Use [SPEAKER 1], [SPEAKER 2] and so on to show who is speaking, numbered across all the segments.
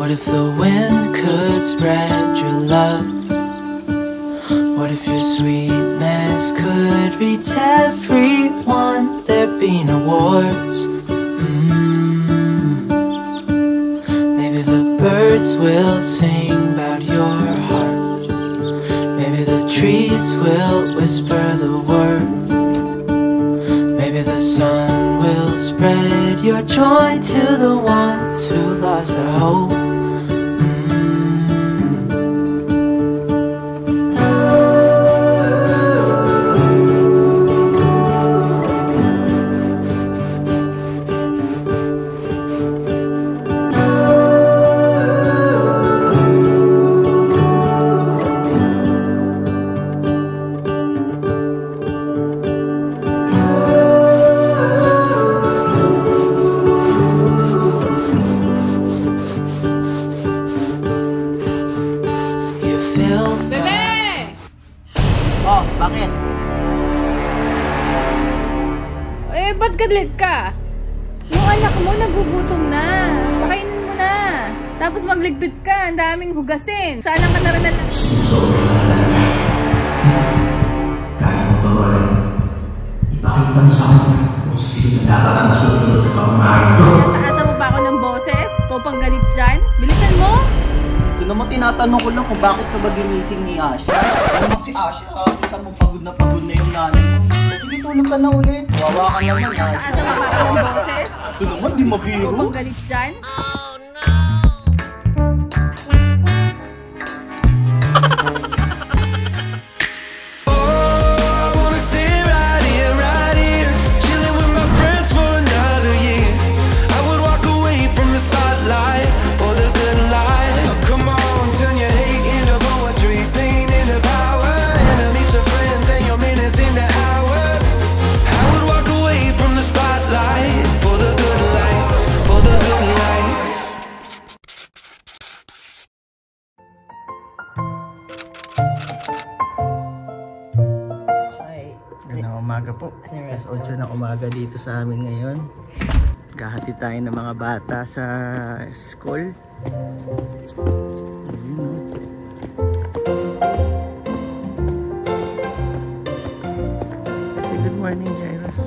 [SPEAKER 1] What if the wind could spread your love? What if your sweetness could reach everyone? There'd be no wars. Maybe the birds will sing about your heart. Maybe the trees will whisper the word. Maybe the sun will spread your joy to the ones who lost their hope.
[SPEAKER 2] Bakit?
[SPEAKER 3] Eh, ba't galit ka? Yung anak mo nagugutom na. Pakainin mo na. Tapos magligpit ka. Ang daming hugasin. Saan ka na rin na lang?
[SPEAKER 4] Kaya mo tawarin. Ipakita mo sa akin kung sino dapat ang nasusunod sa pamamahay ito.
[SPEAKER 3] Taasan mo pa ako ng boses? Ikaw pang galit dyan? Bilisan mo!
[SPEAKER 2] Ito naman tinatanong ko lang kung bakit ka ba ginising ni Asha. Ano si Asha? Kita mo pagod na yung nanay mo. Sige, tulog ka na ulit. Wawa ka naman.
[SPEAKER 3] Taasan mo pa ako ng boses?
[SPEAKER 2] Ito naman, di mabiro.
[SPEAKER 3] Ikaw pang galit dyan?
[SPEAKER 2] Umaga po. Alas 8 ng umaga dito sa amin ngayon. Gahatid tayo ng mga bata sa school. Say good morning, Jairus.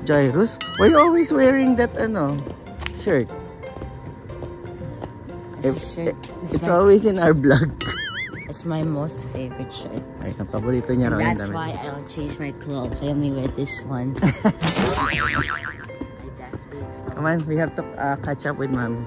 [SPEAKER 2] Jairus? Why you always wearing that shirt? It's always in our vlog.
[SPEAKER 5] It's my most favorite shirt.
[SPEAKER 2] Ay, ang paborito niya raw.
[SPEAKER 5] That's why I don't change my clothes. I only wear this one. I definitely don't.
[SPEAKER 2] Come on, we have to catch up with Mom.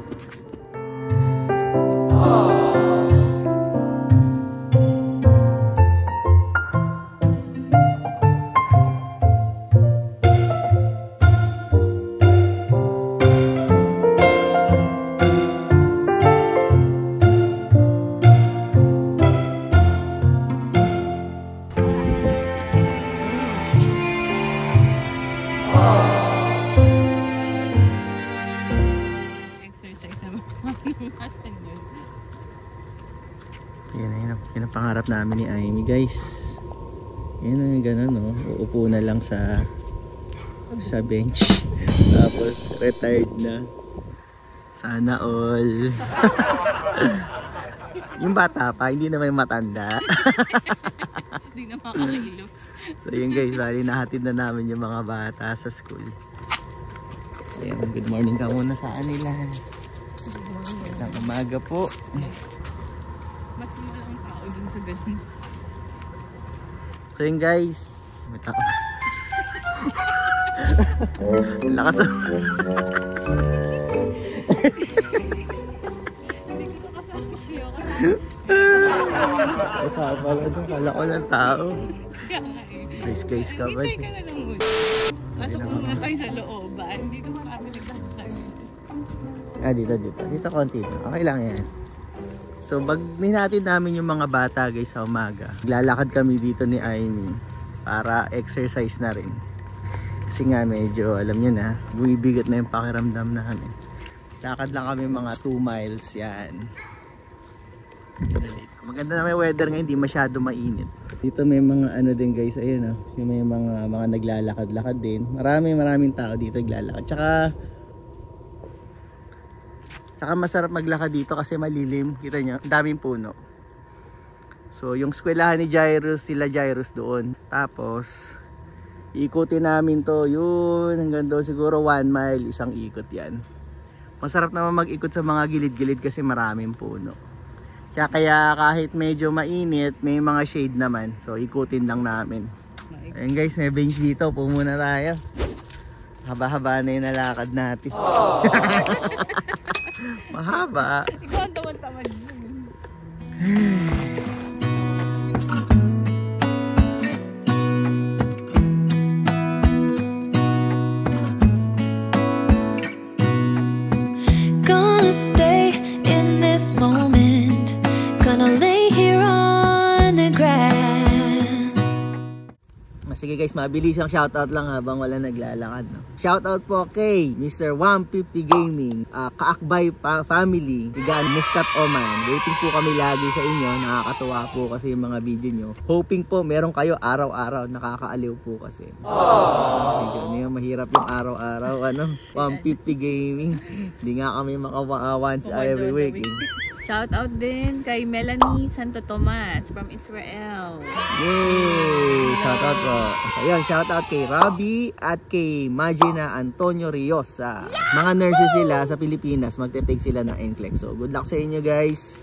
[SPEAKER 2] Yan ang pangarap namin ni Amy, guys. Yan ang ganun, no? Uupo na lang sa bench. Tapos retired na. Sana all. Yung bata pa, hindi naman matanda.
[SPEAKER 3] Hindi na makakailos. So
[SPEAKER 2] yun, guys, bali nahatid na namin yung mga bata sa school. Ayan, good morning ka muna sa kanila. Good umaga po.
[SPEAKER 3] Mas malang tao dun sa ganun.
[SPEAKER 2] So yun, guys, may tao. Lakas na. Kala ko ng tao. Guys ka ba?
[SPEAKER 3] Hintay ka na lang muna. Pasok muna tayo sa looban. Dito marami nagkakaroon.
[SPEAKER 2] Dito konti. Okay lang yan. So hinatid namin yung mga bata, guys, sa umaga. Naglalakad kami dito ni Amy para exercise na rin. Kasi nga medyo, alam nyo na, bumibigat na yung pakiramdam namin. Lakad lang kami mga 2 miles yan. Maganda na may weather ngayon, hindi masyado mainit. Dito may mga din, guys, ayun yung may mga naglalakad-lakad din. Maraming tao dito naglalakad. Tsaka Saka masarap maglakad dito kasi malilim. Kita nyo, daming puno. So yung eskwelahan ni Jairus, sila Jairus doon. Tapos ikutin namin to, yun, hanggang doon siguro 1 mile, isang ikot yan. Masarap naman mag-ikot sa mga gilid-gilid kasi maraming puno. Kaya kahit medyo mainit, may mga shade naman. So ikutin lang namin. Ayun guys, may bench dito, upo muna tayo. Haba-haba na yung nalakad natin. Mahaba.
[SPEAKER 3] Ikaw ang tamad-tamad mo.
[SPEAKER 6] Gonna stay in this moment. Gonna lay here on the grass.
[SPEAKER 2] Sige guys, mabilis ang shoutout lang habang wala naglalakad. No? Shoutout po kay Mr. 150 Gaming, Kaakbay Family, Tigaan Muscat Oman. Waiting po kami lagi sa inyo. Nakakatuwa po kasi yung mga video nyo. Hoping po meron kayo araw-araw. Nakakaaliw po kasi. Medyo mahirap yung araw-araw. 150 Gaming. Hindi nga kami once every week.
[SPEAKER 3] Shoutout din kay Melanie Santo Tomas from Israel.
[SPEAKER 2] Yay! Shoutout po. Ayun, shoutout kay Robbie at kay Magina Antonio Riosa. Mga nurses sila sa Pilipinas. Magte-take sila ng NCLEX. So, good luck sa inyo guys.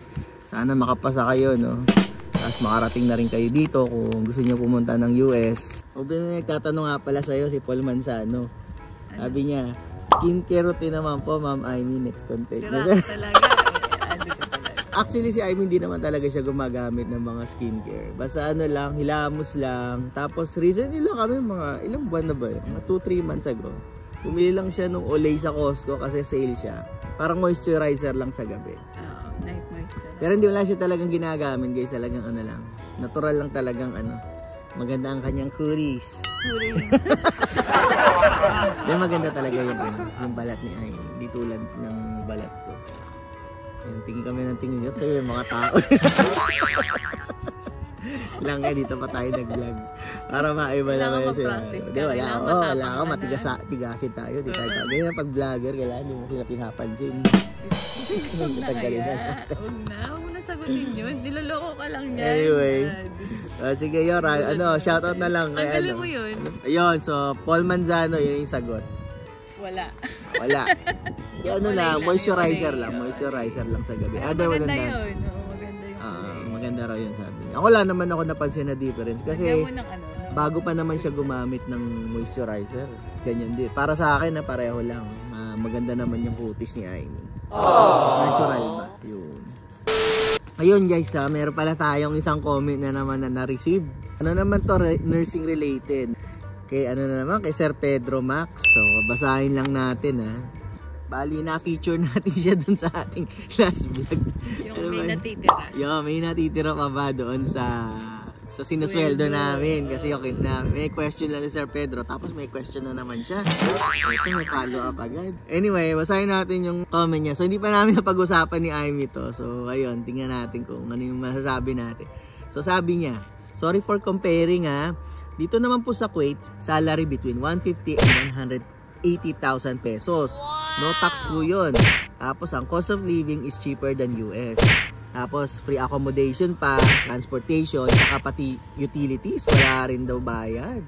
[SPEAKER 2] Sana makapasa kayo, no? Tapos makarating na rin kayo dito kung gusto nyo pumunta ng US. O, nagtatanong nga pala sa'yo si Paul Manzano. Sabi niya, skincare routine naman po, Ma'am Amy, next contact.
[SPEAKER 3] Grabe talaga.
[SPEAKER 2] Actually si Amy hindi naman talaga siya gumagamit ng mga skincare. Basta lang, hilamos lang. Tapos recently lang kami, mga ilang buwan na ba yun? Mga 2-3 months ago. Pumili lang siya nung Olay sa Costco kasi sale siya. Parang moisturizer lang sa gabi.
[SPEAKER 3] Night moisturizer.
[SPEAKER 2] Pero hindi wala siya talagang ginagamit guys. Talagang lang. Natural lang talagang maganda ang kanyang kuris. Pero maganda talaga yung balat ni Amy. Hindi tulad ng balat ko. Tingin kami ng tingin nyo sa'yo yung mga tao. Lang dito pa tayo nag-vlog. Para maiba lang kayo sila. Hindi, wala ako. Matigasin tayo. Di tayo ganyan pag-vlogger. Kailangan hindi mo sila pinapansin.
[SPEAKER 3] Huwag na kaya. Huwag mo na sagutin yun. Niloloko ka lang yan.
[SPEAKER 2] Anyway. Sige yun. Shoutout na lang.
[SPEAKER 3] Ang galing mo yun.
[SPEAKER 2] Ayun. So, Paul Manzano, yun yung sagot.
[SPEAKER 3] Wala.
[SPEAKER 2] Kaya lang, moisturizer lang sa gabi.
[SPEAKER 3] Maganda yun. Maganda yun.
[SPEAKER 2] Maganda raw yun sabi niya. Ako lang naman ako napansin na difference kasi bago pa naman siya gumamit ng moisturizer. Ganyan din. Para sa akin na pareho lang. Maganda naman yung kutis ni Amy. Natural ba? Yun. Ayun guys, meron pala tayong isang comment na naman na na-receive. Ano naman to, nursing related. Kay kay Sir Pedro Max. So, basahin lang natin Bali, na-feature natin siya dun sa ating last vlog.
[SPEAKER 3] Yung may natitira.
[SPEAKER 2] May natitira pa ba doon sa sinusweldo namin. Kasi may question lang si Sir Pedro. Tapos may question na naman siya. Ito, may follow up agad. Anyway, basahin natin yung comment niya. So, hindi pa namin napag-usapan ni Amy to. So, ayun, tingnan natin kung ano yung masasabi natin. So, sabi niya, sorry for comparing Dito naman po sa Kuwait, salary between 150 and 180,000 pesos. No tax po yun. Tapos ang cost of living is cheaper than US. Tapos free accommodation pa, transportation, saka pati utilities, wala rin daw bayad.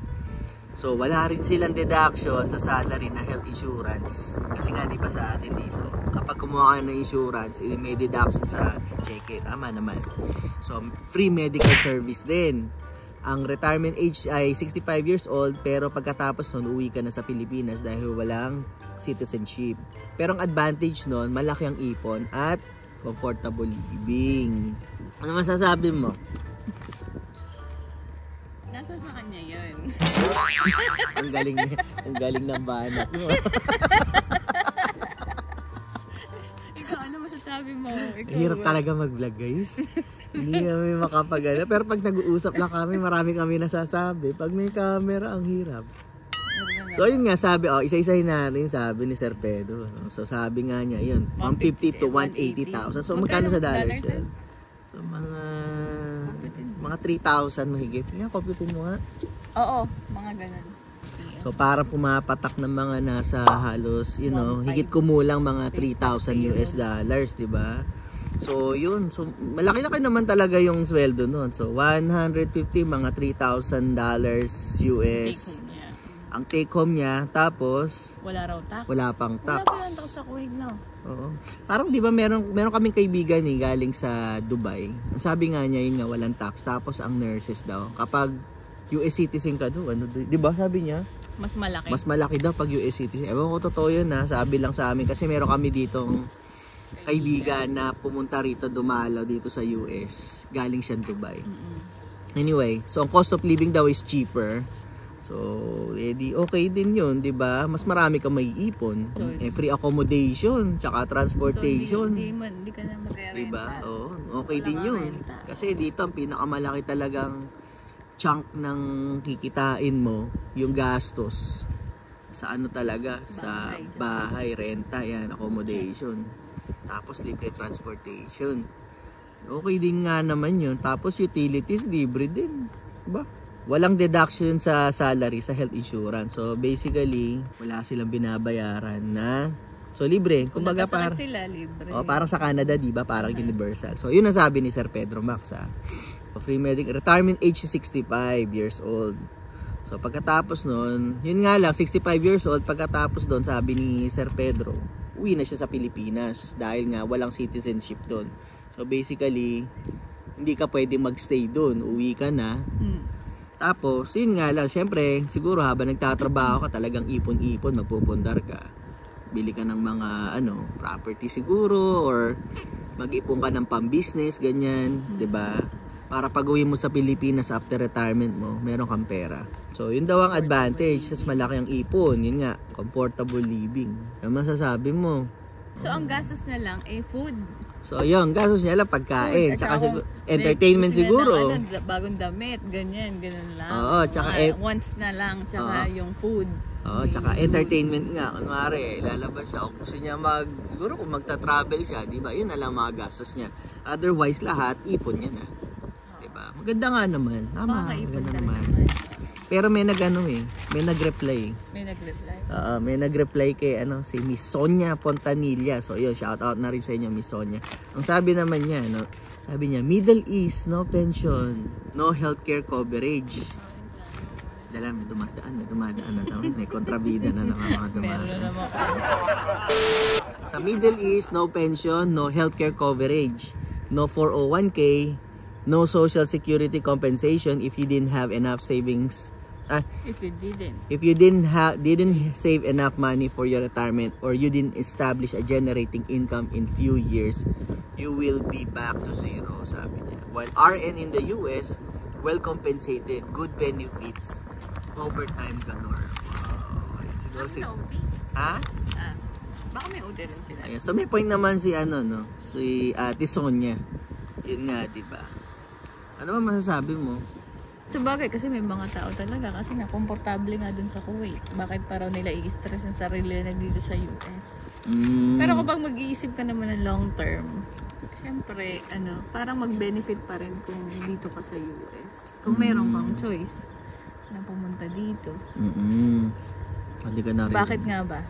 [SPEAKER 2] So wala rin silang deduction sa salary na health insurance. Kasi nga di ba sa atin dito, kapag kumuha kayo ng insurance, may deduction sa cheque. Tama naman. So free medical service din. Ang retirement age ay 65 years old pero pagkatapos nun uwi ka na sa Pilipinas dahil walang citizenship. Pero ang advantage nun, malaki ang ipon at comfortable living. Ano masasabi mo?
[SPEAKER 3] Nasa sa kanya yun.
[SPEAKER 2] ang galing ng banat mo.
[SPEAKER 3] Ikaw, ano masasabi mo?
[SPEAKER 2] Hirap talaga mag-vlog guys. Hindi kami makapagana. Pero pag nag-uusap lang kami, marami kami nasasabi. Pag may camera, ang hirap. So yun nga, sabi, isa-isahin natin, sabi ni Sir Pedro. So sabi nga niya, yun, 150 to 180,000. So magkano sa dollars yun? So mga 3,000 mahigit. Sige, computin mo nga.
[SPEAKER 3] Oo, mga ganun.
[SPEAKER 2] So para pumapatak ng mga nasa halos, you know, higit kumulang mga 3,000 US dollars, di ba? So yun, so malaki-laki naman talaga yung sweldo noon. So 150 mga 3,000 dollars US. Ang take home niya, tapos
[SPEAKER 3] Wala raw tax.
[SPEAKER 2] wala pang tax.
[SPEAKER 3] Wala pa lang tax sa Kuwait, no?
[SPEAKER 2] Oo. Parang 'di ba meron kaming kaibigan galing sa Dubai. Ang sabi nga niya yun nga walang tax, tapos ang nurses daw kapag US citizen ka daw, ano 'di ba sabi niya?
[SPEAKER 3] Mas malaki.
[SPEAKER 2] Mas malaki daw pag US citizen. Ewan ko totoo yun ha, sabi lang sa amin kasi meron kami ditong kaibigan na pumunta rito, dumalaw dito sa US. Galing siya Dubai. Anyway, so ang cost of living daw is cheaper. So, edi okay din 'yun, 'di ba? Mas marami kang maiipon. Free accommodation, tsaka transportation.
[SPEAKER 3] So, hindi ka na mag-renta.
[SPEAKER 2] 'Di ba? Oo, okay
[SPEAKER 3] Wala
[SPEAKER 2] din
[SPEAKER 3] kang
[SPEAKER 2] 'yun.
[SPEAKER 3] renta.
[SPEAKER 2] Kasi dito ang pinakamalaki talagang chunk ng kikitain mo, yung gastos sa ano talaga, sa bahay, renta, yan, accommodation. Tapos libre transportation. Okay din nga naman 'yun. Tapos utilities libre din, 'di ba? Walang deduction sa salary, sa health insurance. So basically, wala silang binabayaran na so libre. Kumbaga
[SPEAKER 3] Kung sila, libre.
[SPEAKER 2] parang sa Canada, 'di ba? Parang universal. So yun ang sabi ni Sir Pedro Max ha. Free medical retirement age is 65 years old. So pagkatapos noon, yun nga lang 65 years old, pagkatapos doon sabi ni Sir Pedro, uwi na siya sa Pilipinas dahil nga walang citizenship doon. So basically, hindi ka pwedeng magstay doon, uwi ka na. Tapos, yun nga lang, syempre, siguro habang nagtatrabaho ka, talagang ipon-ipon, magpupundar ka. Bili ka ng mga, property siguro, or mag-ipon ka ng pang-business, ganyan, 'di ba? Para pag-uwi mo sa Pilipinas after retirement mo, meron kang pera. So, yun daw ang advantage, mas malaki ang ipon, yun nga, comfortable living. Ano masasabi mo?
[SPEAKER 3] So, ang gastos na lang ay food.
[SPEAKER 2] So, yun, gastos niya lang pagkain,
[SPEAKER 3] Food,
[SPEAKER 2] tsaka
[SPEAKER 3] kung
[SPEAKER 2] entertainment
[SPEAKER 3] gusto nila
[SPEAKER 2] siguro.
[SPEAKER 3] ng bagong damit, ganyan lang.
[SPEAKER 2] Oo, tsaka
[SPEAKER 3] once na lang, tsaka yung food.
[SPEAKER 2] Oo, tsaka entertainment nga. Kunwari, lalabas siya. O gusto niya siguro kung magta-travel siya, di ba? Yun na lang mga gastos niya. Otherwise, lahat, ipon niya na. Di ba? Maganda nga naman. Tama, maganda naman. Pero may may nag-reply. May nag-reply kay si Miss Sonia Pontanilla. So yun, shout out na rin sa inyo, Miss Sonia. Ang sabi naman niya, sabi niya, Middle East, no pension, no healthcare coverage. Dala, may dumadaan na. May kontrabida na naman mga dumadaan. Sa Middle East, no pension, no healthcare coverage, no 401k, no social security compensation if you didn't have enough savings.
[SPEAKER 3] If
[SPEAKER 2] you didn't save enough money for your retirement, or you didn't establish a generating income in few years, you will be back to zero, sabi niya. While RN in the US, well compensated, good benefits, overtime galore. Wow. Siguro ha?
[SPEAKER 3] Baka may OT rin sila.
[SPEAKER 2] Ayan. So may point naman si si Ate Sonia. Yun nga, diba? Ano ba masasabi mo?
[SPEAKER 3] So bagay, kasi may mga tao talaga kasi komportable nga dun sa Kuwait. Bakit pa raw nila i-stress ang sarili na dito sa US? Pero kapag mag-iisip ka naman ng long term, syempre, parang mag-benefit pa rin kung dito ka sa US. Kung meron kang choice na pumunta dito.
[SPEAKER 2] Hindi ka na rin.
[SPEAKER 3] Bakit nga ba?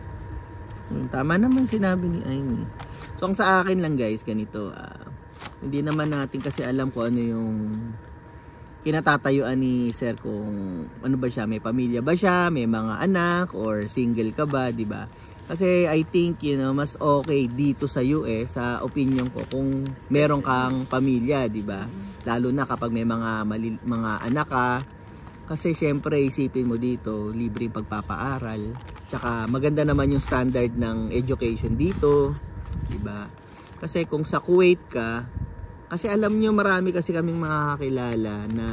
[SPEAKER 2] Tama naman sinabi ni Amy. So ang sa akin lang guys, ganito, hindi naman natin kasi alam kung ano yung kinatatayuan ni Sir, kung ano ba siya, may pamilya ba siya, may mga anak, or single ka ba, di ba? Kasi I think, mas okay dito sa US, sa opinion ko, kung meron kang pamilya, di ba? Lalo na kapag may mga anak ka, kasi syempre isipin mo dito, libre yung pagpapaaral, tsaka maganda naman yung standard ng education dito, di ba? Kasi kung sa Kuwait ka, kasi alam nyo, marami kasi kaming makakakilala na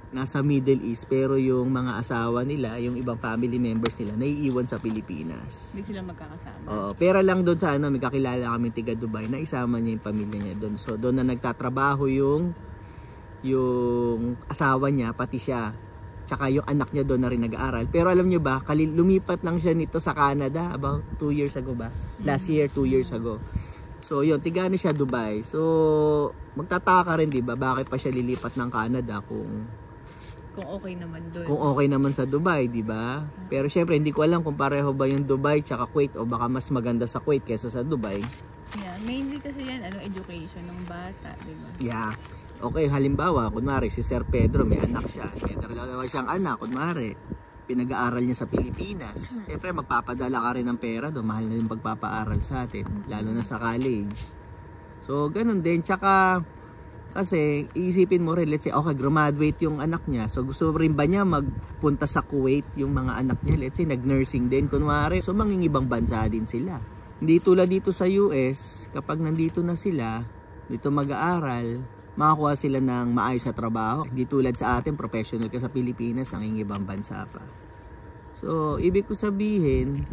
[SPEAKER 2] nasa Middle East, pero yung mga asawa nila, yung ibang family members nila, naiiwan sa Pilipinas.
[SPEAKER 3] Hindi sila magkakasama.
[SPEAKER 2] Oo, pero lang doon sa may kakilala kami tiga Dubai, na isama niya yung pamilya niya doon. So doon na nagtatrabaho yung asawa niya, pati siya. Tsaka yung anak niya doon na rin nag-aaral. Pero alam nyo ba, lumipat lang siya nito sa Canada about 2 years ago ba? Last year, 2 years ago. So yun, tigano siya Dubai. So magtataka ka rin, 'di ba? Bakit pa siya lilipat ng Canada kung
[SPEAKER 3] Kung okay naman doon.
[SPEAKER 2] Kung okay naman sa Dubai, di ba? Pero syempre, hindi ko alam kung pareho ba yung Dubai tsaka Kuwait o baka mas maganda sa Kuwait kaysa sa Dubai.
[SPEAKER 3] Yeah, mainly kasi yan, education ng bata, di ba?
[SPEAKER 2] Yeah. Okay, halimbawa, kunwari, si Sir Pedro, may anak siya. May dalawa siyang anak, kunwari, pinag-aaral niya sa Pilipinas. Siyempre, magpapadala ka rin ng pera doon. Mahal na yung pagpapaaral sa atin, lalo na sa college. So, ganun din. Tsaka, kasi, iisipin mo rin, let's say, okay, graduate yung anak niya. So, gusto rin ba niya magpunta sa Kuwait yung mga anak niya? Let's say, nag-nursing din, kunwari. So, mangingibang bansa din sila. Hindi tulad dito sa US, kapag nandito na sila, dito mag-aaral, makakuha sila ng maayos sa trabaho. Hindi tulad sa atin, professional ka sa Pilipinas, nangingibang bansa pa. So, ibig ko sabihin,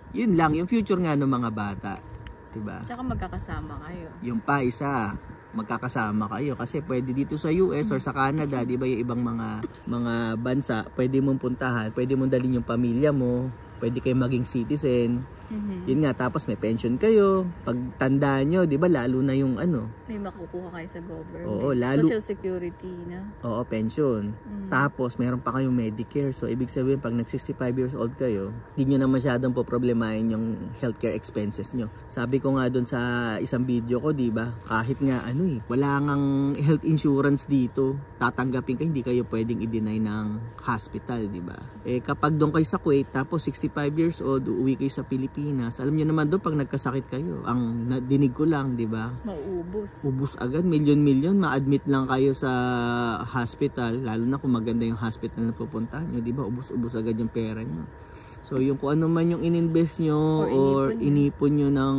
[SPEAKER 2] yun lang, yung future nga ng mga bata. Diba?
[SPEAKER 3] Tsaka magkakasama kayo.
[SPEAKER 2] Yung pa isa, magkakasama kayo. Kasi pwede dito sa US or sa Canada, diba yung ibang mga bansa, pwede mong puntahan, pwede mong dalhin yung pamilya mo, pwede kayo maging citizen. Yun nga, tapos may pension kayo. Pag tanda nyo, di ba, lalo na yung
[SPEAKER 3] may makukuha kayo sa government.
[SPEAKER 2] Oo, lalo.
[SPEAKER 3] Social security na.
[SPEAKER 2] Oo, pension. Tapos, meron pa kayong Medicare. So, ibig sabihin, pag nag-65 years old kayo, hindi nyo na masyadong poproblemahin yung healthcare expenses nyo. Sabi ko nga doon sa isang video ko, di ba, kahit nga wala ngang health insurance dito, tatanggapin kayo, hindi kayo pwedeng i-deny ng hospital, di ba? Eh, kapag doon kayo sa Kuwait, tapos 65 years old, uuwi kayo sa Pilipinas, alam niyo naman doon pag nagkasakit kayo, ang dinig ko lang, 'di ba?
[SPEAKER 3] Mauubos.
[SPEAKER 2] Ubus agad, milyon-milyon, ma-admit lang kayo sa hospital, lalo na kung maganda yung hospital na pupuntahan niyo, 'di ba? Ubus agad yung pera niyo. So, yung kung ano man yung ininvest niyo or inipon niyo ng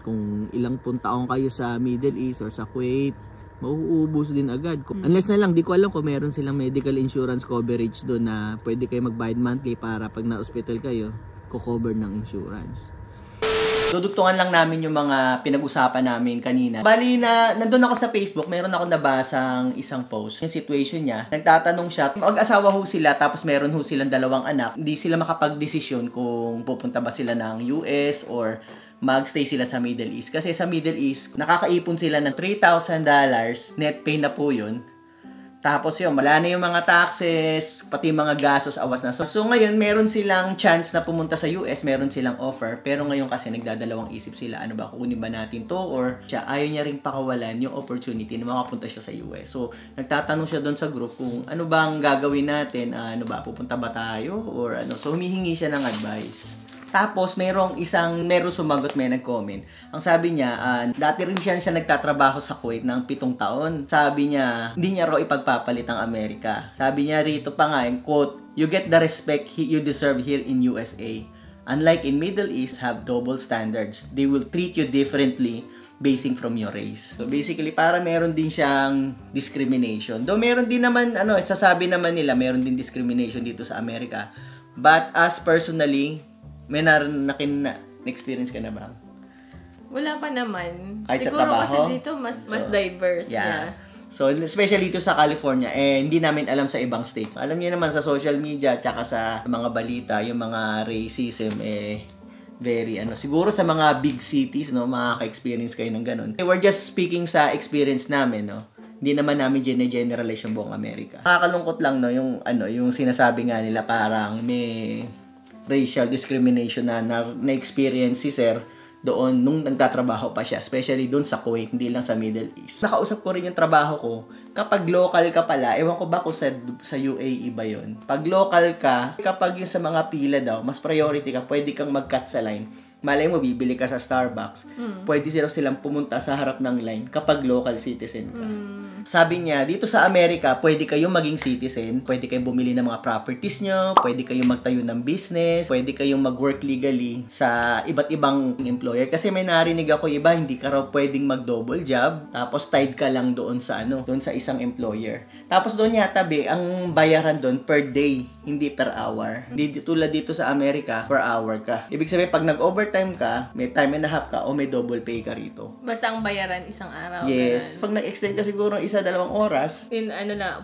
[SPEAKER 2] kung ilang taon kayo sa Middle East or sa Kuwait, mauubos din agad. Unless na lang, di ko alam kung meron silang medical insurance coverage doon na pwede kayo magbayad monthly para pag na-hospital kayo, ko-cover ng insurance. Dudugtungan lang namin yung mga pinag-usapan namin kanina. Bali na, nandun ako sa Facebook, meron ako nabasang isang post. Yung situation niya, nagtatanong siya, mag-asawa ho sila, tapos meron ho silang 2 anak. Hindi sila makapag-desisyon kung pupunta ba sila ng US or magstay sila sa Middle East. Kasi sa Middle East, nakakaipon sila ng $3,000, net pay na po yun. Tapos yun, wala na yung mga taxes, pati mga gastos, awas na. So ngayon, meron silang chance na pumunta sa US, meron silang offer. Pero ngayon kasi nagdadalawang isip sila, ano ba, kukunin ba natin to? Or siya, ayaw niya rin pakawalan yung opportunity na makapunta siya sa US. So nagtatanong siya doon sa group kung ano bang gagawin natin, ano ba, pupunta ba tayo? Or ano, so humihingi siya ng advice. Tapos, meron sumagot, may nag-comment. Ang sabi niya, dati rin siya nagtatrabaho sa Kuwait ng 7 taon. Sabi niya, hindi niya raw ipagpapalit ang Amerika. Sabi niya rito pa nga, quote, "You get the respect you deserve here in USA. Unlike in Middle East, have double standards. They will treat you differently basing from your race." So, basically, para meron din siyang discrimination. Though meron din naman, sasabi naman nila, meron din discrimination dito sa Amerika. But as personally, may na-experience ka na ba?
[SPEAKER 3] Wala pa naman.
[SPEAKER 2] Kahit
[SPEAKER 3] siguro
[SPEAKER 2] sa trabaho?
[SPEAKER 3] Kasi dito mas diverse. Yeah.
[SPEAKER 2] So, especially dito sa California, hindi namin alam sa ibang states. Alam niyo naman sa social media, tsaka sa mga balita, yung mga racism, very, siguro sa mga big cities, makaka-experience kayo ng ganun. We're just speaking sa experience namin, Hindi naman namin generalize yung buong Amerika. Nakakalungkot lang, yung sinasabi nga nila parang may racial discrimination na-experience si Sir doon nung nagtatrabaho pa siya, especially doon sa Kuwait, hindi lang sa Middle East. Nakausap ko rin yung trabaho ko, kapag local ka pala, ewan ko ba kung sa UAE ba yun, pag local ka, kapag yung sa mga pila daw, mas priority ka, pwede kang mag-cut sa line. Malay mo, bibili ka sa Starbucks, pwede silang pumunta sa harap ng line kapag local citizen ka. Sabi niya, dito sa Amerika, pwede kayong maging citizen, pwede kayong bumili ng mga properties nyo, pwede kayong magtayo ng business, pwede kayong mag-work legally sa iba't ibang employer. Kasi may narinig ako iba, hindi ka raw pwedeng mag-double job, tapos tied ka lang doon sa doon sa isang employer. Tapos doon yata, ang bayaran doon per day, hindi per hour. Hindi tulad dito sa Amerika, per hour ka. Ibig sabihin, pag nag-overtime ka, may time and a half ka, o may double pay ka rito.
[SPEAKER 3] Basta ang bayaran isang araw.
[SPEAKER 2] Yes. Pag nag-extend ka siguro 1-2 oras.
[SPEAKER 3] Yun,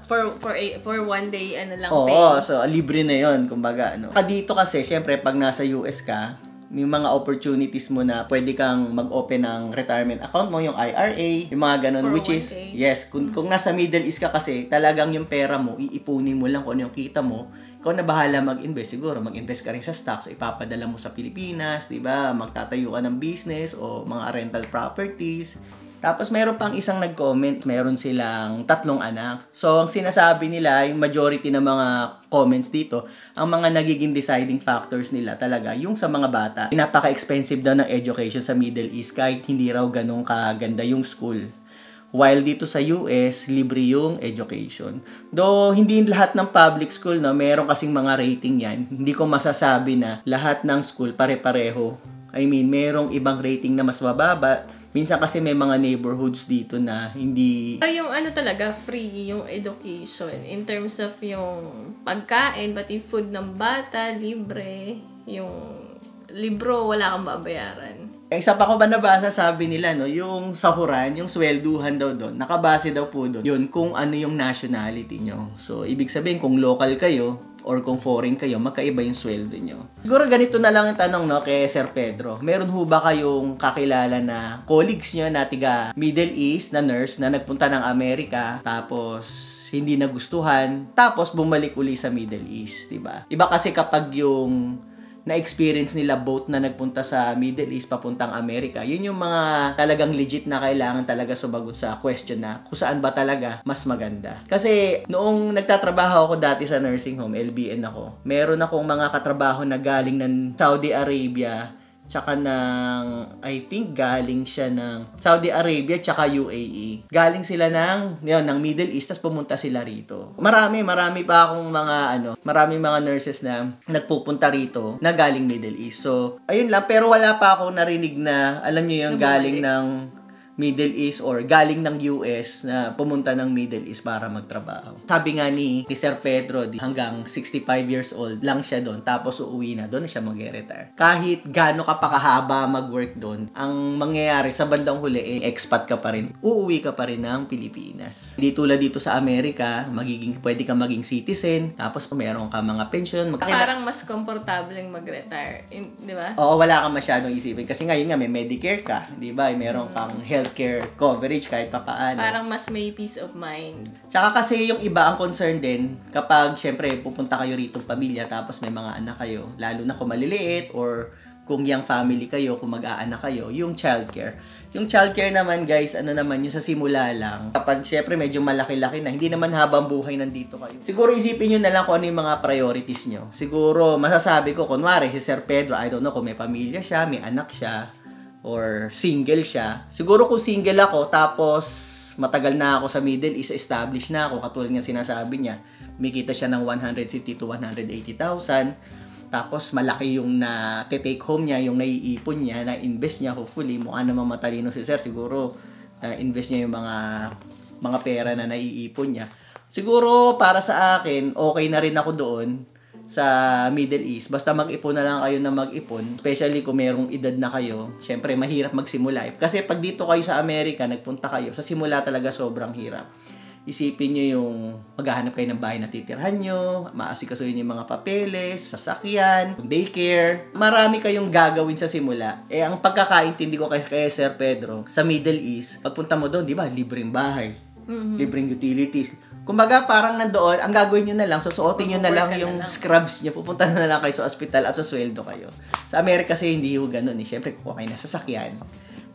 [SPEAKER 3] for one day, lang
[SPEAKER 2] Oo,
[SPEAKER 3] pay.
[SPEAKER 2] so libre na yon kumbaga, Dito kasi, syempre, pag nasa US ka, may mga opportunities mo na pwede kang mag-open ng retirement account mo, yung IRA, yung mga ganun, which is, yes, kung nasa Middle East ka kasi, talagang yung pera mo, iipunin mo lang kung ano yung kita mo, ikaw na bahala mag-invest. Siguro, mag-invest ka rin sa stocks, so ipapadala mo sa Pilipinas, diba? Magtatayo ka ng business o mga rental properties. Tapos meron pang isang nag-comment, meron silang 3 anak. So, ang sinasabi nila, yung majority ng mga comments dito, ang mga nagiging deciding factors nila talaga, yung sa mga bata, napaka-expensive daw ng education sa Middle East kahit hindi raw ganun kaganda yung school. While dito sa US, libre yung education. Though, hindi lahat ng public school, no, meron kasing mga rating yan. Hindi ko masasabi na lahat ng school pare-pareho. I mean, merong ibang rating na mas mababa. Minsan kasi may mga neighborhoods dito na hindi...
[SPEAKER 3] Yung ano talaga, free yung education. In terms of yung pagkain, pati food ng bata, libre. Yung libro, wala kang babayaran.
[SPEAKER 2] Isa pa ko ba nabasa, sabi nila, no, yung sahuran, yung swelduhan daw doon, nakabase daw po doon, yun kung ano yung nationality nyo. So, ibig sabihin, kung local kayo, or kung foreign kayo, magkaiba yung sweldo nyo. Siguro ganito na lang yung tanong, no, kay Sir Pedro. Meron ho ba kayong kakilala na colleagues nyo na tiga Middle East na nurse na nagpunta ng Amerika, tapos hindi nagustuhan, tapos bumalik uli sa Middle East, diba? Iba kasi kapag yung na-experience nila both na nagpunta sa Middle East papuntang Amerika, yun yung mga talagang legit na kailangan talaga sumagot sa question na kung saan ba talaga mas maganda. Kasi noong nagtatrabaho ako dati sa nursing home, LBN ako, meron akong mga katrabaho na galing ng Saudi Arabia, tsaka ng, I think galing siya ng Saudi Arabia tsaka UAE. Galing sila ng Middle East, tapos pumunta sila rito. Marami pa akong maraming mga nurses na nagpupunta rito na galing Middle East. So, ayun lang, pero wala pa akong narinig na, alam niyo yung galing ng Middle East or galing ng US na pumunta ng Middle East para magtrabaho. Sabi nga ni Sir Pedro, hanggang 65 years old lang siya doon, tapos uuwi na, doon na siya mag-retire. Kahit gaano ka pa kahaba mag-work doon, ang mangyayari sa bandang huli, expat ka pa rin, uuwi ka pa rin ng Pilipinas. Hindi tulad dito sa Amerika, pwede ka maging citizen, tapos meron ka mga pension.
[SPEAKER 3] Parang mas komportableng mag-retire, di ba?
[SPEAKER 2] Oo, wala kang masyadong isipin. Kasi ngayon nga, may Medicare ka, di ba? Meron kang healthcare coverage kahit pa paano.
[SPEAKER 3] Parang mas may peace of mind.
[SPEAKER 2] Tsaka kasi yung iba ang concern din kapag syempre pupunta kayo rito pamilya tapos may mga anak kayo, lalo na kung maliliit or kung young family kayo, kung mag-aanak kayo, yung childcare. Yung childcare naman guys, ano naman yung sa simula lang. Kapag syempre medyo malaki-laki na, hindi naman habang buhay nandito kayo. Siguro isipin nyo na lang kung ano yung mga priorities nyo. Siguro masasabi ko, kunwari si Sir Pedro, I don't know kung may pamilya siya, may anak siya, or single siya. Siguro kung single ako, tapos matagal na ako sa Middle East, established na ako, katulad nga sinasabi niya, kumikita siya ng 150 to 180,000, tapos malaki yung na-take home niya, yung naiipon niya, na-invest niya, hopefully, mukha namang matalino si Sir, siguro, invest niya yung mga pera na naiipon niya. Siguro, para sa akin, okay na rin ako doon, sa Middle East, basta mag-ipon na lang kayo na mag-ipon, especially kung merong edad na kayo, syempre mahirap magsimula. Kasi pag dito kayo sa Amerika, nagpunta kayo, sa simula talaga sobrang hirap. Isipin nyo yung maghahanap kayo ng bahay na titirhan nyo, maasikasuhin yung mga papeles, sasakyan, daycare. Marami kayong gagawin sa simula. Ang pagkakaintindi ko kay Sir Pedro, sa Middle East, pagpunta mo doon, di ba, libreng bahay, libreng utilities. Kumbaga, parang nandoon, ang gagawin nyo na lang, susuotin nyo na lang yung scrubs nyo, pupunta na lang kayo sa ospital at sa sweldo kayo. Sa Amerika kasi hindi yung ganun eh. Siyempre, kukuha kayo na sasakyan.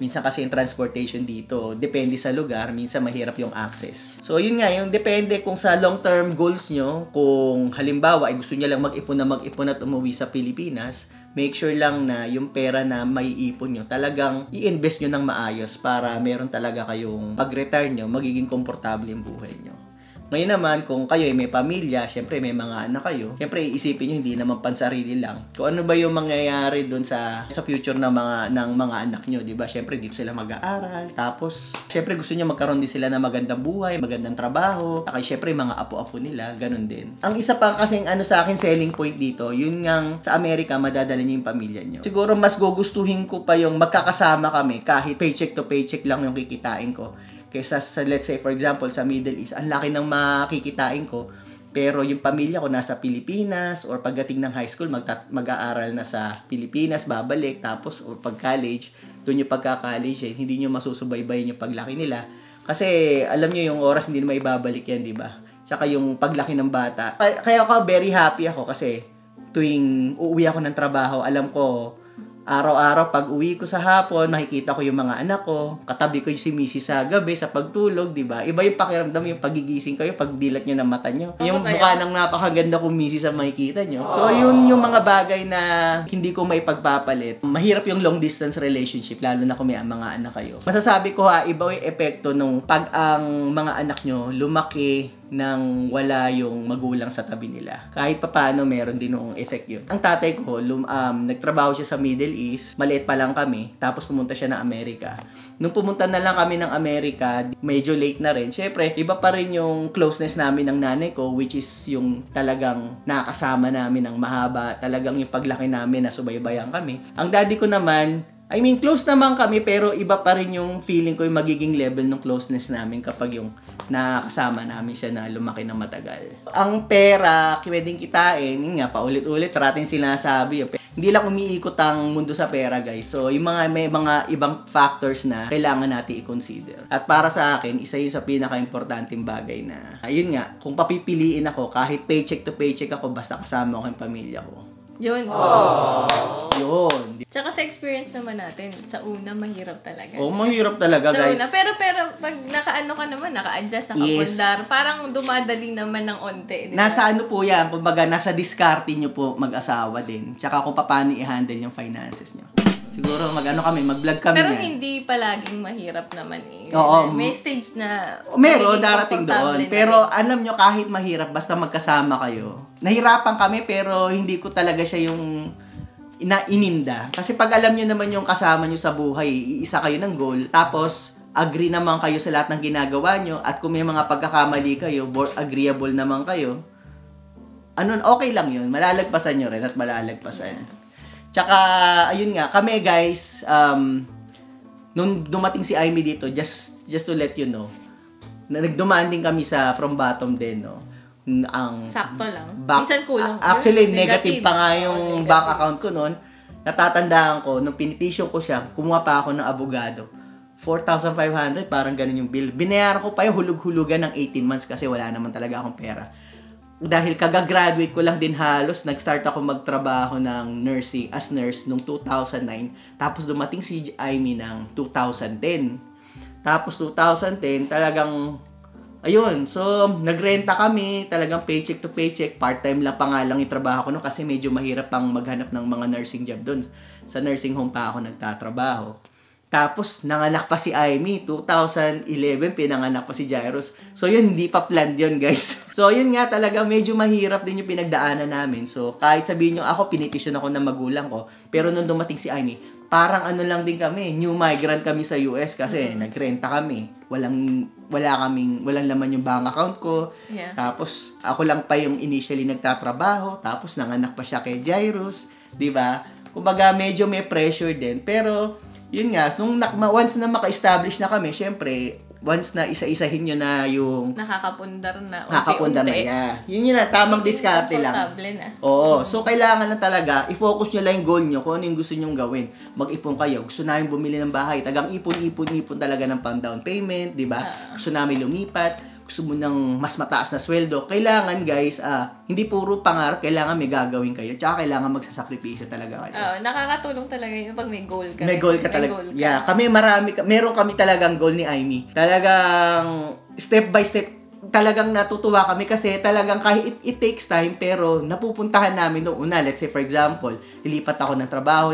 [SPEAKER 2] Minsan kasi yung transportation dito, depende sa lugar, minsan mahirap yung access. So, yun nga, yung depende kung sa long-term goals nyo, kung halimbawa, ay gusto nyo lang mag-ipon at umuwi sa Pilipinas, make sure lang na yung pera na maiipon nyo, talagang i-invest nyo ng maayos para meron talaga kayong pag-retire nyo, magiging komportable yung buhay nyo. Ngayon naman, kung kayo ay may pamilya, syempre may mga anak kayo, syempre iisipin nyo, hindi naman pansarili lang. Kung ano ba yung mangyayari doon sa future ng mga anak nyo, di ba? Syempre dito sila mag-aaral. Tapos, syempre gusto nyo magkaroon din sila ng magandang buhay, magandang trabaho. Saka syempre mga apo-apo nila, ganun din. Ang isa pa kasing sa akin selling point dito, yun nga sa Amerika, madadala nyo yung pamilya nyo. Siguro mas gugustuhin ko pa yung magkakasama kami kahit paycheck to paycheck lang yung kikitain ko. Kaysa sa, let's say, for example, sa Middle East, ang laki ng makikitain ko, Pero yung pamilya ko nasa Pilipinas or pagdating ng high school, mag-aaral na sa Pilipinas, babalik, tapos or pag-college, doon yung pagka-college, hindi nyo masusubaybayan yung paglaki nila. Kasi alam nyo yung oras hindi na maibabalik yan, di ba? Tsaka yung paglaki ng bata. Kaya ako very happy ako kasi tuwing uuwi ako ng trabaho, alam ko, araw-araw pag uwi ko sa hapon, makikita ko yung mga anak ko, katabi ko yung si Missy sa gabi, sa pagtulog, di ba? Iba yung pakiramdam yung pagigising kayo, pag dilat nyo ng mata nyo. Yung mukha ng napakaganda kong Missy sa makikita nyo. So, yun yung mga bagay na hindi ko may pagpapalit. Mahirap yung long distance relationship, lalo na kung may mga anak kayo. Masasabi ko iba yung epekto nung pag ang mga anak nyo lumaki nang wala yung magulang sa tabi nila. Kahit papaano, meron din noong effect yun. Ang tatay ko, nagtrabaho siya sa Middle East. Maliit pa lang kami. Tapos pumunta siya ng Amerika. Nung pumunta na lang kami ng Amerika, medyo late na rin. Syempre, iba pa rin yung closeness namin ng nanay ko, which is yung talagang nakasama namin ng mahaba. Talagang yung paglaki namin na subaybayan kami. Ang daddy ko naman, close naman kami, pero iba pa rin yung feeling ko yung magiging level ng closeness namin kapag yung nakasama namin siya na lumaki ng matagal. Ang pera, pwedeng kitain, yun nga, paulit-ulit, rating sinasabi. Hindi lang umiikot ang mundo sa pera, guys. So, may mga ibang factors na kailangan natin i-consider. At para sa akin, isa yun sa pinaka-importanting bagay na, ayun nga, kung papipiliin ako, kahit paycheck to paycheck ako, basta kasama ko yung pamilya ko.
[SPEAKER 3] Yun.
[SPEAKER 2] Yun.
[SPEAKER 3] Tsaka sa experience naman natin, sa una, mahirap talaga.
[SPEAKER 2] Mahirap talaga, guys.
[SPEAKER 3] Sa una, pero pag naka-ano ka naman, naka-adjust, nakapundar, parang dumadali naman ng onte. Diba?
[SPEAKER 2] Nasa ano po yan, kumbaga, nasa discarding nyo po mag-asawa din. Tsaka kung paano i-handle yung finances nyo. Siguro mag-vlog kami.
[SPEAKER 3] Pero
[SPEAKER 2] yan.
[SPEAKER 3] Hindi palaging mahirap naman eh.
[SPEAKER 2] Oo.
[SPEAKER 3] May stage na
[SPEAKER 2] meron darating doon. Pero
[SPEAKER 3] rin.
[SPEAKER 2] alam nyo, kahit mahirap, basta magkasama kayo. Nahirapan kami, pero hindi ko talaga siya yung ininda. Kasi pag alam nyo naman yung kasama nyo sa buhay, iisa kayo ng goal, tapos agree naman kayo sa lahat ng ginagawa nyo, at kung may mga pagkakamali kayo, agreeable naman kayo, okay lang yun. Malalagpasan nyo rin at malalagpasan. Tsaka, ayun nga, kami guys, nung dumating si Amy dito, just to let you know, nagdumaan din kami from bottom din, no?
[SPEAKER 3] Sakto lang. Minsan kulang.
[SPEAKER 2] Actually, negative pa nga yung bank account ko noon. Natatandaan ko, nung pinitisyon ko siya, kumuha pa ako ng abogado. 4,500, parang ganun yung bill. Binayaran ko pa yung hulug-hulugan ng 18 months kasi wala naman talaga akong pera. Dahil kagagraduate ko lang din halos, nag-start ako magtrabaho ng nursing, as nurse nung 2009. Tapos dumating si Amy ng 2010. Tapos 2010, talagang, ayun, so nagrenta kami, talagang paycheck to paycheck. Part-time lang pa nga lang yung trabaho ko no, kasi medyo mahirap pang maghanap ng mga nursing job doon. Sa nursing home pa ako nagtatrabaho. Tapos, nanganak pa si Amy. 2011, pinanganak pa si Jairus. So, yun, hindi pa planned yun, guys. So, yun nga talaga, medyo mahirap din yung pinagdaanan namin. So, kahit sabihin nyo, ako, pinitisyon ako ng magulang ko. Pero nung dumating si Amy, parang ano lang din kami, new migrant kami sa US kasi nagrenta kami. Walang laman yung bank account ko.
[SPEAKER 3] Yeah.
[SPEAKER 2] Tapos, ako lang pa yung initially nagtatrabaho. Tapos, nanganak pa siya kay Jairus. Diba? Kumbaga, medyo may pressure din. Pero, yun nga, once na maka-establish na kami, syempre, once na isa-isahin nyo na yung
[SPEAKER 3] nakakapundar na
[SPEAKER 2] yeah. Yun na, tamang diskarte lang.
[SPEAKER 3] Na.
[SPEAKER 2] Oo. So, kailangan lang talaga, i-focus nyo lang yung goal nyo, kung ano yung gusto nyong gawin. Mag-ipon kayo. Gusto namin bumili ng bahay. Tagang ipon talaga ng pang-down payment, di ba? Gusto namin lumipat. Gusto mo ng mas mataas na sweldo. Kailangan, guys, hindi puro pangarap, kailangan may gagawin kayo. Tsaka kailangan magsasakripisyo talaga kayo.
[SPEAKER 3] Nakakatulong talaga yun pag may goal ka.
[SPEAKER 2] May goal ka talaga. Yeah, meron kami talagang goal ni Amy. Talagang step by step, talagang natutuwa kami kasi talagang kahit it takes time, pero napupuntahan namin noong una. Let's say, for example, ilipat ako ng trabaho,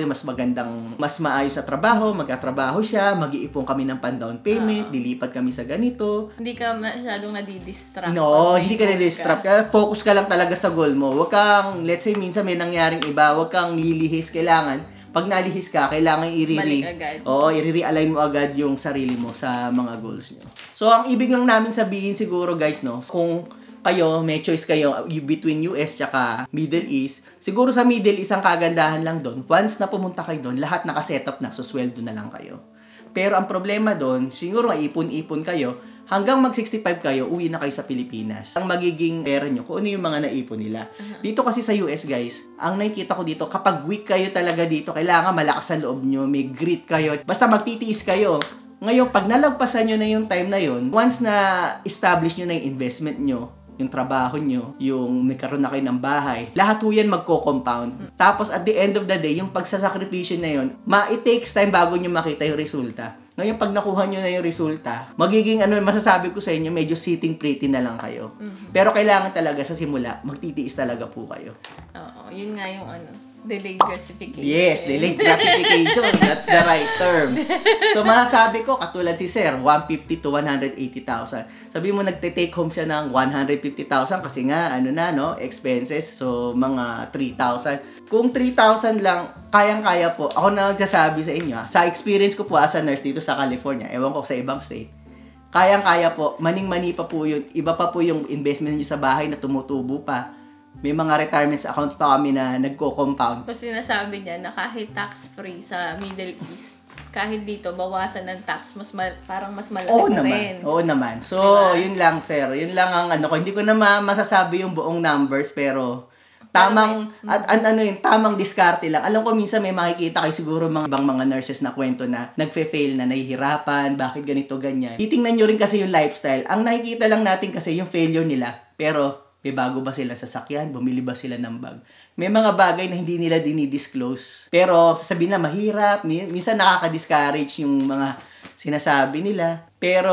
[SPEAKER 2] mas maayos sa trabaho, magkatrabaho siya, mag-iipon kami ng pan-down payment, dilipat kami sa ganito.
[SPEAKER 3] Hindi ka masyadong nadidistract.
[SPEAKER 2] No, hindi ka nadidistract. Focus ka lang talaga sa goal mo. Huwag kang, let's say, minsan may nangyaring iba, huwag kang lilihis. Pag nalihis ka, kailangan i-realign mo agad yung sarili mo sa mga goals nyo. So, ang ibig lang namin sabihin siguro, guys, no, kung kayo, may choice kayo between US tsaka Middle East, siguro sa Middle East, ang kagandahan lang doon, once na pumunta kayo doon, lahat nakasetup na, so sweldo na lang kayo. Pero ang problema doon, siguro maipon-ipon kayo, hanggang mag-65 kayo, uwi na kayo sa Pilipinas. Ang magiging pera nyo, kung ano yung mga naipon nila. Dito kasi sa US, guys, ang nakikita ko dito, kapag weak kayo talaga dito, kailangan malakas ang loob nyo, may grit kayo, basta magtitiis kayo. Ngayon, pag nalagpasan nyo na yung time na yun, once na establish nyo na yung investment nyo, yung trabaho nyo, yung nagkaroon na kayo ng bahay, lahat ho yan magko-compound. Tapos at the end of the day, yung pagsasakripisyo na yun, it takes time bago nyo makita yung resulta. Ngayon, pag nakuha nyo na yung resulta, magiging masasabi ko sa inyo, medyo sitting pretty na lang kayo. Pero kailangan talaga sa simula, magtitiis talaga po kayo.
[SPEAKER 3] Oo, yun nga yung delayed gratification.
[SPEAKER 2] Yes, delayed gratification. That's the right term. So, masasabi ko, katulad si Sir, 150 to 180,000. Sabi mo, nagte-take home siya ng 150,000 kasi nga, expenses. So, mga 3,000. Kung 3,000 lang, kayang-kaya po. Ako na nagsasabi sa inyo, sa experience ko po as a nurse dito sa California, ewan ko sa ibang state, kayang-kaya po, maning-mani pa po yun. Iba pa po yung investment nyo sa bahay na tumutubo pa. May mga retirements account pa kami na nagko-compound.
[SPEAKER 3] Tapos sinasabi niya na kahit tax-free sa Middle East, kahit dito, bawasan ng tax, parang mas malaki pa rin.
[SPEAKER 2] Oo naman. So, Yun lang, sir. Yun lang ang ko. Hindi ko na masasabi yung buong numbers, pero tamang, tamang diskarte lang. Alam ko, minsan may makikita kayo siguro ibang mga nurses na kwento na nagfe-fail na, nahihirapan, bakit ganito, ganyan. Titingnan nyo rin kasi yung lifestyle. Ang nakikita lang natin kasi yung failure nila. Pero, may bago ba sila sa sasakyan? Bumili ba sila ng bag? May mga bagay na hindi nila dinidisclose. Pero sasabihin na mahirap, minsan nakaka-discourage yung mga sinasabi nila. Pero,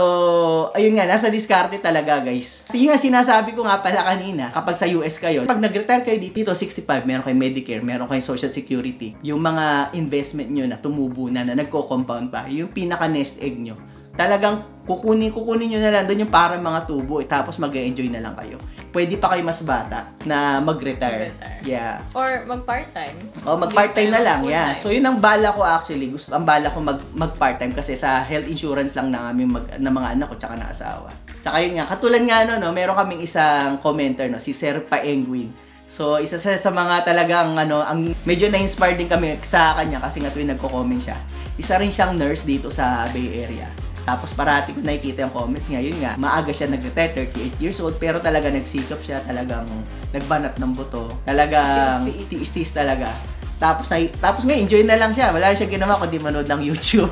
[SPEAKER 2] ayun nga, nasa diskarte talaga, guys. So, yung nga sinasabi ko nga pala kanina, kapag sa US kayo, pag nag-retire kayo dito, 65, meron kayong Medicare, meron kayong Social Security, yung mga investment nyo na tumubo na nagko-compound pa, yung pinaka-nest egg nyo, talagang kukunin nyo na lang doon yung parang mga tubo, tapos mag-enjoy na lang kayo. Pwede pa kayo mas bata na mag-retire. Yeah.
[SPEAKER 3] Or mag-part-time.
[SPEAKER 2] Mag-part-time na lang. Yeah. So, yun ang bala ko actually. Ang bala ko mag-part-time kasi sa health insurance lang na aming ng mga anak ko tsaka na asawa. Tsaka yun nga, katulad nga meron kaming isang commenter, si Sir Paengwin. So, isa sa mga talagang, ang medyo na-inspired din kami sa kanya kasi nga tuwing nagko-comment siya. Isa rin siyang nurse dito sa Bay Area. Tapos parati ko nakikita yung comments ngayon nga, maaga siya nag-retire, 38 years old, pero talaga nagsikap siya, talagang nagbanat ng buto, talagang tiis-tiis talaga. Tapos nga, enjoy na lang siya. Wala siya ginawa kundi manood ng YouTube.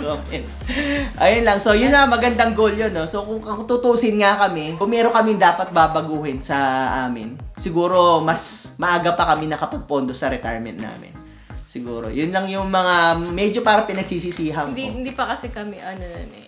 [SPEAKER 2] Comment. Ayun lang. So, yun na, magandang goal yun, no? So, kung tutusin nga kami, kung meron kami dapat babaguhin sa amin, siguro mas maaga pa kami nakapagpondo sa retirement namin. Siguro. Yun lang yung mga medyo para pinagsisisihan ko.
[SPEAKER 3] Hindi pa kasi kami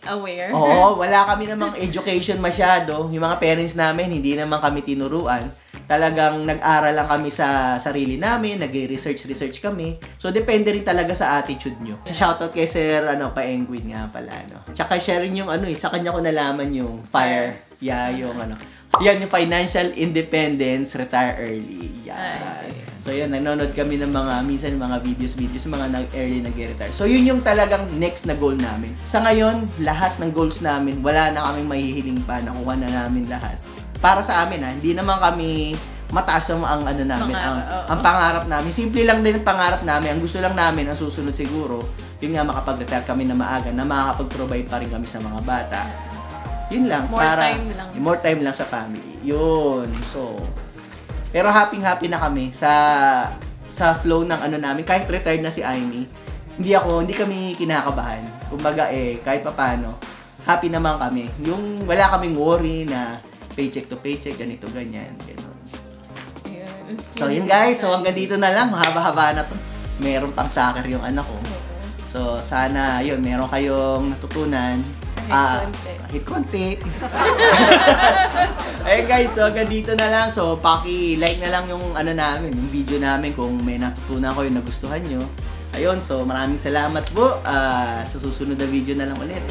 [SPEAKER 3] aware.
[SPEAKER 2] Oo, wala kami namang education masyado. Yung mga parents namin, hindi naman kami tinuruan. Talagang nag-aral lang kami sa sarili namin, nag-research kami. So, depende rin talaga sa attitude nyo. Shoutout kay Sir Paengwin nga pala, Tsaka share rin yung sa kanya ko nalaman yung FIRE. Yeah, yung yan, yung financial independence, retire early. Yan. So, yun, nanonood kami ng minsan mga videos, mga early nag-retire. So, yun yung talagang next na goal namin. Sa ngayon, lahat ng goals namin, wala na kaming mahihiling pa, nakuha na namin lahat. Para sa amin, hindi naman kami mataas ang ang pangarap namin. Simple lang din ang pangarap namin. Ang gusto lang namin, ang susunod siguro, yun nga makapag-retire kami na maaga, na makakapag-provide pa rin kami sa mga bata. Yun lang. More time lang sa family. Yun. So, pero happy na kami sa flow ng namin. Kahit retired na si Aimee, hindi kami kinakabahan. Kumbaga kahit papaano, happy naman kami. Yung wala kaming worry na paycheck to paycheck, ganito, ganyan. So, yun guys. So, hanggang dito na lang. Mahaba-haba na to. Meron pang soccer yung anak ko. So, sana, yun, meron kayong natutunan. Kahit konti. Ayun guys, so hanggang dito na lang. So, paki-like na lang yung namin, yung video namin kung may natutunan ko yung nagustuhan nyo. Ayun, so maraming salamat po. Sa susunod na video na lang ulit.